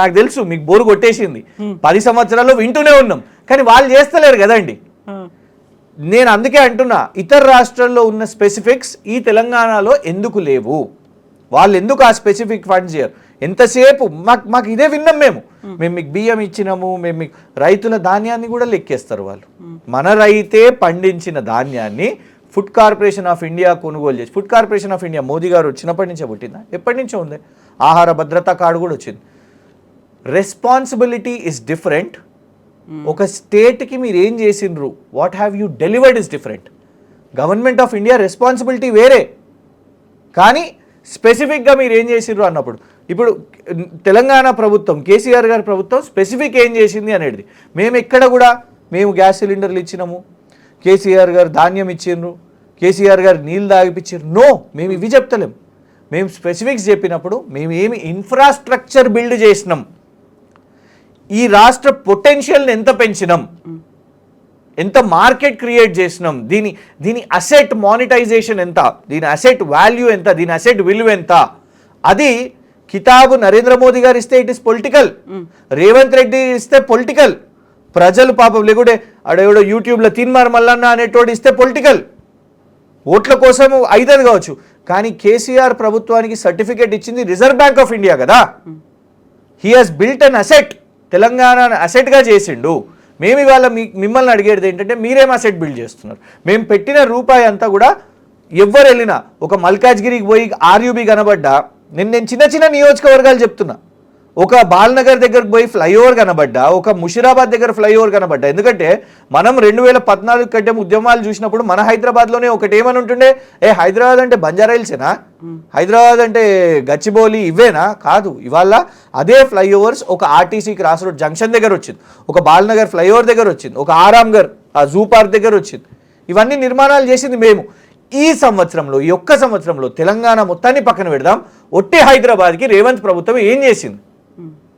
నాకు తెలుసు మీకు బోరు కొట్టేసింది. 10 సంవత్సరాల్లో వింటూనే ఉన్నాం, కానీ వాళ్ళు చేస్తలేరు కదండి. నేను అందుకే అంటున్నా, ఇతర రాష్ట్రాల్లో ఉన్న స్పెసిఫిక్స్ ఈ తెలంగాణలో ఎందుకు లేవు? వాళ్ళు ఎందుకు ఆ స్పెసిఫిక్ ఫండ్స్ చేయరు? ఎంతసేపు మాకు ఇదే విన్నాం. మేము మీకు బియ్యం ఇచ్చినాము, మేము మీకు రైతుల ధాన్యాన్ని కూడా లెక్కేస్తారు వాళ్ళు. మన రైతే పండించిన ధాన్యాన్ని ఫుడ్ కార్పొరేషన్ ఆఫ్ ఇండియా కొనుగోలు చేసి, food corporation of India Modi గారు వచ్చినప్పటి నుంచే పుట్టిందా? ఎప్పటి నుంచో ఉంది. ఆహార భద్రతా కార్డు కూడా వచ్చింది. Responsibility is different. ఒక స్టేట్కి మీరు ఏం చేసిండ్రు, what have you delivered is different. Government of India responsibility వేరే, కానీ స్పెసిఫిక్గా మీరు ఏం చేసిండ్రు అన్నప్పుడు, ఇప్పుడు తెలంగాణ ప్రభుత్వం, కేసీఆర్ గారి ప్రభుత్వం స్పెసిఫిక్ ఏం చేసింది అనేది, మేము ఎక్కడ కూడా మేము గ్యాస్ సిలిండర్లు ఇచ్చినాము, కేసీఆర్ గారు ధాన్యం ఇచ్చిండ్రు, కేసీఆర్ గారు నీళ్ళు తాగిపించారు, నో, మేము ఇవి చెప్తలేం. మేము స్పెసిఫిక్స్ చెప్పినప్పుడు మేము ఏమి ఇన్ఫ్రాస్ట్రక్చర్ బిల్డ్ చేసినాం, ఈ రాష్ట్ర పొటెన్షియల్ని ఎంత పెంచినాం, ఎంత మార్కెట్ క్రియేట్ చేసినాం, దీని అసెట్ మానిటైజేషన్ ఎంత, దీని అసెట్ వాల్యూ ఎంత, దీని అసెట్ విలువ ఎంత, అది కితాబు నరేంద్ర మోదీ గారు ఇస్తే it is political, Revanth Reddy ఇస్తే పొలిటికల్, ప్రజలు పాపం లేకుంటే అడెవడో యూట్యూబ్లో తిన్మార్ మల్లన్న అనేటోడు ఇస్తే పొలిటికల్, ఓట్ల కోసం అవుతుంది కావచ్చు. కానీ కేసీఆర్ ప్రభుత్వానికి సర్టిఫికేట్ ఇచ్చింది రిజర్వ్ బ్యాంక్ ఆఫ్ ఇండియా కదా. He has built an asset, Telangana అసెట్గా చేసిండు. మేము ఇవాళ మిమ్మల్ని అడిగేది ఏంటంటే మీరేం అసెట్ బిల్డ్ చేస్తున్నారు? మేము పెట్టిన రూపాయి అంతా కూడా ఎవరు వెళ్ళినా, ఒక మల్కాజ్గిరికి పోయి ఆర్యూబీ కనబడ్డా, నేను చిన్న చిన్న నియోజకవర్గాలు చెప్తున్నా, ఒక బాల్నగర్ దగ్గరకు పోయి ఫ్లైఓవర్ కనబడ్డా, ఒక ముషిరాబాద్ దగ్గర ఫ్లైఓవర్ కనబడ్డా. ఎందుకంటే మనం 2014 కంటే ఉద్యమాలు చూసినప్పుడు మన హైదరాబాద్లోనే ఒకటి ఏమని ఉంటుండే, హైదరాబాద్ అంటే బంజారా హిల్సేనా, హైదరాబాద్ అంటే గచ్చిబౌలి ఇవేనా? కాదు. ఇవాళ అదే ఫ్లైఓవర్స్ ఒక ఆర్టీసీ క్రాస్ రోడ్ జంక్షన్ దగ్గర వచ్చింది, ఒక బాల్నగర్ ఫ్లైఓవర్ దగ్గర వచ్చింది, ఒక ఆరాంగర్ ఆ జూ పార్క్ దగ్గర వచ్చింది. ఇవన్నీ నిర్మాణాలు చేసింది మేము. ఈ సంవత్సరంలో, ఈ ఒక్క సంవత్సరంలో తెలంగాణ మొత్తాన్ని పక్కన పెడదాం, ఒట్టి హైదరాబాద్కి రేవంత్ ప్రభుత్వం ఏం చేసింది?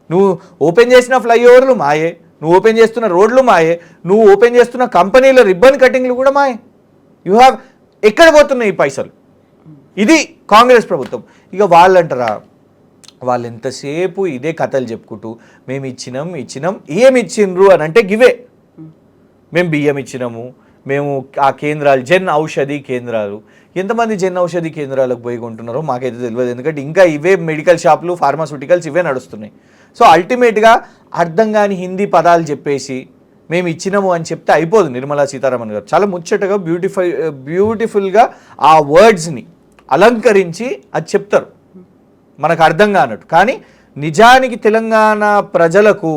నువ్వు ఓపెన్ చేసిన ఫ్లైఓవర్లు మాయే, నువ్వు ఓపెన్ చేస్తున్న రోడ్లు మాయే, నువ్వు ఓపెన్ చేస్తున్న కంపెనీల రిబ్బన్ కటింగ్లు కూడా మాయే. యూ హ్యావ్ ఎక్కడ పోతున్నాయి ఈ పైసలు? ఇది కాంగ్రెస్ ప్రభుత్వం. ఇక వాళ్ళంటారా, వాళ్ళు ఎంతసేపు ఇదే కథలు చెప్పుకుంటూ మేము ఇచ్చినాం ఏమి ఇచ్చిండ్రు అని అంటే గివే, మేము బియ్యం ఇచ్చినాము, మేము ఆ కేంద్రాలు జన్ ఔషధి కేంద్రాలు, ఎంతమంది జన్ ఔషధి కేంద్రాలకు పోయి కొంటున్నారో మాకైతే తెలియదు. ఎందుకంటే ఇంకా ఇవే మెడికల్ షాపులు, ఫార్మాస్యూటికల్స్ ఇవే నడుస్తున్నాయి. సో అల్టిమేట్గా అర్థం కాని హిందీ పదాలు చెప్పేసి మేము ఇచ్చినాము అని చెప్తే అయిపోదు. నిర్మలా సీతారామన్ గారు చాలా ముచ్చటగా బ్యూటిఫుల్గా ఆ వర్డ్స్ని అలంకరించి అది చెప్తారు, మనకు అర్థం కానట్టు. కానీ నిజానికి తెలంగాణ ప్రజలకు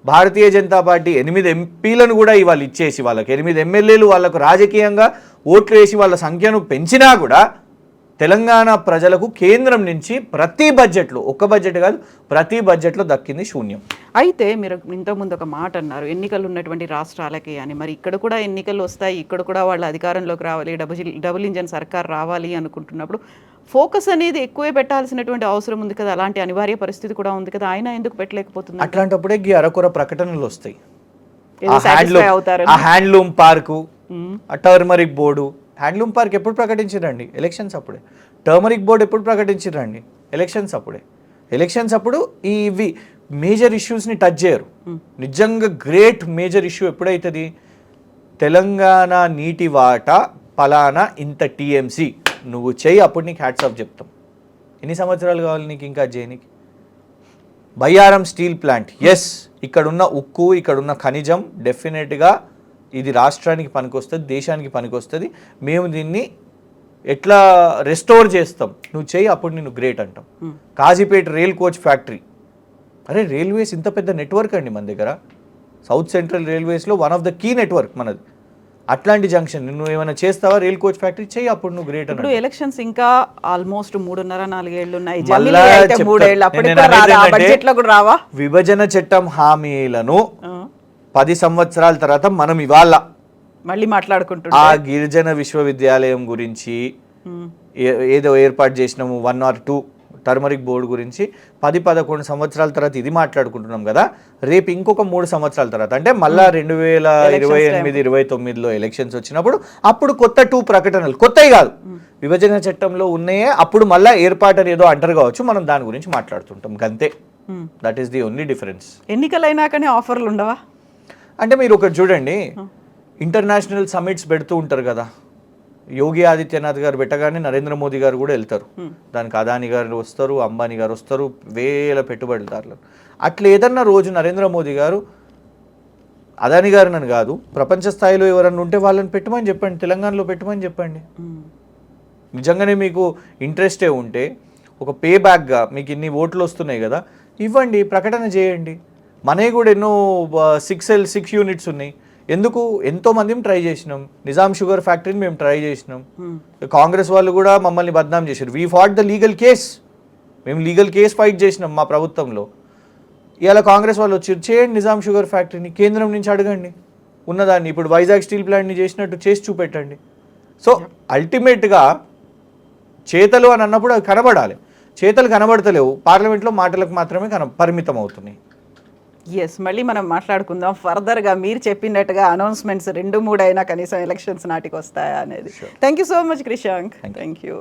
భారతీయ జనతా పార్టీ 8 ఎంపీలను కూడా ఇవాళ ఇచ్చేసి, వాళ్ళకి 8 ఎమ్మెల్యేలు వాళ్ళకు రాజకీయంగా ఓట్లు వేసి వాళ్ళ సంఖ్యను పెంచినా కూడా తెలంగాణ ప్రజలకు కేంద్రం నుంచి ప్రతి బడ్జెట్లో, ఒక్క బడ్జెట్ కాదు ప్రతి బడ్జెట్లో దక్కింది శూన్యం. అయితే మీరు ఇంతకుముందు ఒక మాట అన్నారు, ఎన్నికలు ఉన్నటువంటి రాష్ట్రాలకి అని. మరి ఇక్కడ కూడా ఎన్నికలు వస్తాయి, ఇక్కడ కూడా వాళ్ళు అధికారంలోకి రావాలి, డబుల్ ఇంజన్ సర్కార్ రావాలి అనుకుంటున్నప్పుడు ఫోకస్ అనేది ఎక్కువే పెట్టాల్సినటువంటి అవసరం ఉంది కదా, అలాంటి అనివార్య పరిస్థితి కూడా ఉంది కదా, ఆయన ఎందుకు పెట్టలేకపోతుంది? అట్లాంటప్పుడే అరకొర ప్రకటనలు వస్తాయి. అవుతారు. ఆ హ్యాండ్లూమ్ పార్కు, ఆ టర్మరిక్ బోర్డు. హ్యాండ్లూమ్ పార్క్ ఎప్పుడు ప్రకటించారండి? ఎలక్షన్స్ అప్పుడే. టర్మరిక్ బోర్డు ఎప్పుడు ప్రకటించారండి? ఎలక్షన్స్ అప్పుడే. ఎలక్షన్స్ అప్పుడు ఇవి మేజర్ ఇష్యూస్ని టచ్ చేయరు. నిజంగా గ్రేట్ మేజర్ ఇష్యూ ఎప్పుడైతుంది? తెలంగాణ నీటి వాటా పలానా ఇంత టీఎంసీ నువ్వు చెయ్యి, అప్పుడు నీకు హ్యాట్స్ ఆఫ్ చెప్తాం. ఎన్ని సంవత్సరాలు కావాలి నీకు ఇంకా చేయనికి? బయ్యారం స్టీల్ ప్లాంట్, ఎస్, ఇక్కడున్న ఉక్కు, ఇక్కడున్న ఖనిజం డెఫినెట్గా ఇది రాష్ట్రానికి పనికొస్తుంది, దేశానికి పనికొస్తుంది. మేము దీన్ని ఎట్లా రెస్టోర్ చేస్తాం, నువ్వు చెయ్యి, అప్పుడు నేను గ్రేట్ అంటాం. కాజీపేట రైల్ కోచ్ ఫ్యాక్టరీ, అరే రైల్వేస్ ఇంత పెద్ద నెట్వర్క్ అండి మన దగ్గర. సౌత్ సెంట్రల్ రైల్వేస్లో one of the key network మనది. అట్లాంటి జంక్షన్ నువ్వు ఏమైనా చేస్తావా? రైల్ కోచ్ ఫ్యాక్టరీ చెయ్యి, అప్పుడు నువ్వు గ్రేట్. ఇప్పుడు ఎలక్షన్స్ ఇంకా ఆల్మోస్ట్ 3.5-4 ఏళ్ళు ఉన్నాయి. విభజన చట్టం హామీలను 10 సంవత్సరాల తర్వాత మనం ఇవాళ మళ్ళీ మాట్లాడుకుంటున్నాం. ఆ గిరిజన విశ్వవిద్యాలయం గురించి ఏదో ఏర్పాటు చేసినాము, 1 or 2 టర్మరిక్ బోర్డు గురించి 10-11 సంవత్సరాల తర్వాత ఇది మాట్లాడుకుంటున్నాం కదా. రేపు ఇంకొక 3 సంవత్సరాల తర్వాత, అంటే మళ్ళా 2028-29లో ఎలక్షన్స్ వచ్చినప్పుడు అప్పుడు కొత్త 2 ప్రకటనలు, కొత్తవి కాదు, విభజన చట్టంలో ఉన్నాయే, అప్పుడు మళ్ళా ఏర్పాటు ఏదో అంటారు కావచ్చు, మనం దాని గురించి మాట్లాడుతుంటాం అంతే. That is the only difference. ఎన్నికలైనాకనే ఆఫర్లు ఉండవా? అంటే మీరు ఒకటి చూడండి, ఇంటర్నేషనల్ సమిట్స్ పెడుతూ ఉంటారు కదా. యోగి ఆదిత్యనాథ్ గారు పెట్టగానే నరేంద్ర మోదీ గారు కూడా వెళ్తారు. దానికి అదాని గారు వస్తారు, అంబానీ గారు వస్తారు, వేల పెట్టుబడిదారులు. అట్లా ఏదన్నా రోజు నరేంద్ర మోదీ గారు అదాని గారు నన్ను కాదు, ప్రపంచ స్థాయిలో ఎవరన్నా ఉంటే వాళ్ళని పెట్టమని చెప్పండి, తెలంగాణలో పెట్టమని చెప్పండి. నిజంగానే మీకు ఇంట్రెస్టే ఉంటే ఒక పే బ్యాక్గా మీకు ఇన్ని ఓట్లు వస్తున్నాయి కదా, ఇవ్వండి, ప్రకటన చేయండి. మనవి కూడా ఎన్నో 6 యూనిట్స్ ఉన్నాయి. ఎందుకు ఎంతోమందిని ట్రై చేసినాం. నిజాం షుగర్ ఫ్యాక్టరీని మేము ట్రై చేసినాం. కాంగ్రెస్ వాళ్ళు కూడా మమ్మల్ని బద్నాం చేశారు. We fought the legal case. మేము లీగల్ కేస్ ఫైట్ చేసినాం మా ప్రభుత్వంలో. ఇవాళ కాంగ్రెస్ వాళ్ళు వచ్చి చేయండి నిజాం షుగర్ ఫ్యాక్టరీని, కేంద్రం నుంచి అడగండి ఉన్నదాన్ని. ఇప్పుడు వైజాగ్ స్టీల్ ప్లాంట్ని చేసినట్టు చేసి చూపెట్టండి. సో అల్టిమేట్గా చేతలు అని అన్నప్పుడు అవి కనబడాలి. చేతలు కనబడతలేవు, పార్లమెంట్లో మాటలకు మాత్రమే పరిమితం అవుతున్నాయి. ఎస్, మళ్ళీ మనం మాట్లాడుకుందాం ఫర్దర్గా. మీరు చెప్పినట్టుగా అనౌన్స్మెంట్స్ 2-3 అయినా కనీసం ఎలక్షన్స్ నాటికి వస్తాయా అనేది. Thank you so much Krishank. Thank you.